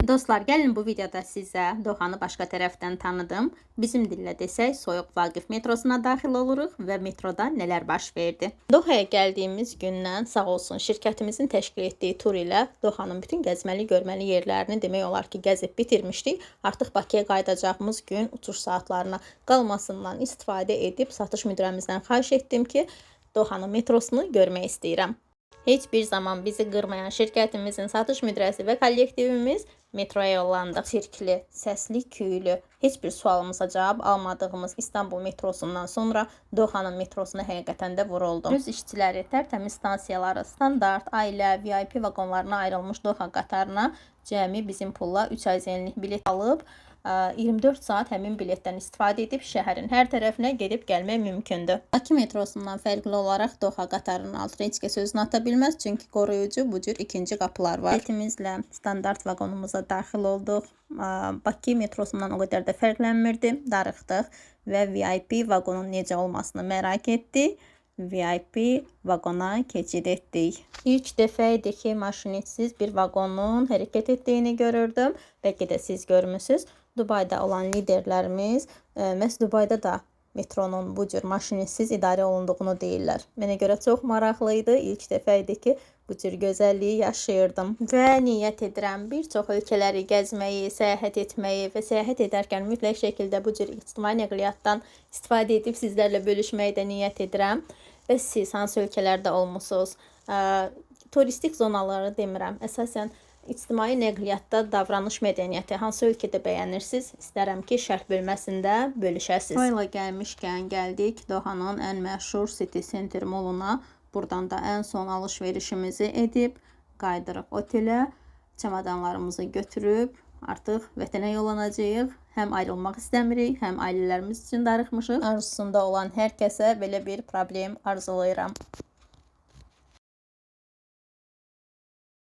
Dostlar, gəlin bu videoda sizə Dohanı başqa tərəfdən tanıdım. Bizim dillə desək, Soyuq Vaqif metrosuna daxil oluruq və metroda nələr baş verdi. Dohaya gəldiyimiz gündən sağ olsun şirkətimizin təşkil etdiyi tur ilə Dohanın bütün gəzməli, görməli yerlərini demək olar ki, gəzib bitirmişdik. Artıq Bakıya qayıdacağımız gün uçuş saatlarına qalmasından istifadə edib satış müdirəmizdən xahiş etdim ki, Dohanın metrosunu görmək istəyirəm. Heç bir zaman bizi qırmayan şirkətimizin satış müdirəsi və kollektivimiz metroya yollandıq. Çirkli, səsli, küylü, heç bir sualımıza cavab almadığımız İstanbul metrosundan sonra Dohanın metrosuna həqiqətən də vuruldum. Öz işçiləri, tərtəmiz stansiyaları, standart, ailə, VIP vaqonlarına ayrılmış Doha qatarına cəmi bizim pulla 3 ay zənlik bilet alıb 24 saat həmin biletdən istifadə edib şəhərin hər tərəfinə gedib gəlmək mümkündür. Bakı metrosundan fərqli olaraq Doha qatarının altına heç kəs özünü ata bilməz, çünki qoruyucu bu cür ikinci qapılar var. Biletimizlə standart vaqonumuza daxil olduq. Bakı metrosundan o qədər də fərqlənmirdi. Darıxdıq və VIP vaqonun necə olmasını merak etdik. VIP vaqona keçid etdik. İlk dəfə idi ki, maşinistsiz bir vaqonun hərəkət etdiyini görürdüm. Bəlkə də siz görmüsünüz. Dubayda olan liderlərimiz məhz Dubayda da metronun bu cür maşinistsiz idarə olunduğunu deyirlər. Mənə görə çox maraqlı idi. İlk dəfə idi ki, bu cür gözəlliyi yaşayırdım. Və niyyət edirəm bir çox ölkələri gəzməyi, səyahət etməyi və səyahət edərkən mütləq şəkildə bu cür ictimai nəqliyyatdan istifadə edib sizlərlə bölüşməyi də niyyət edirəm. Və siz hansı ölkələrdə olmusunuz? Turistik zonaları demirəm. Əsasən ictimai nəqliyyatda davranış mədəniyyəti hansı ölkədə bəyənirsiniz? İstərəm ki, şərh bölməsində bölüşəsiniz. Soyla gəlmişkən gəldik Dohanın ən məşhur City Center Malluna. Buradan da ən son alış-verişimizi edib qaydırıq otelə. Çamadanlarımızı götürüb artıq vətənə yollanacağıq. Həm ayrılmaq istəmirik, həm ailələrimiz üçün darıxmışıq. Arzusunda olan hər kəsə belə bir problem arzulayıram.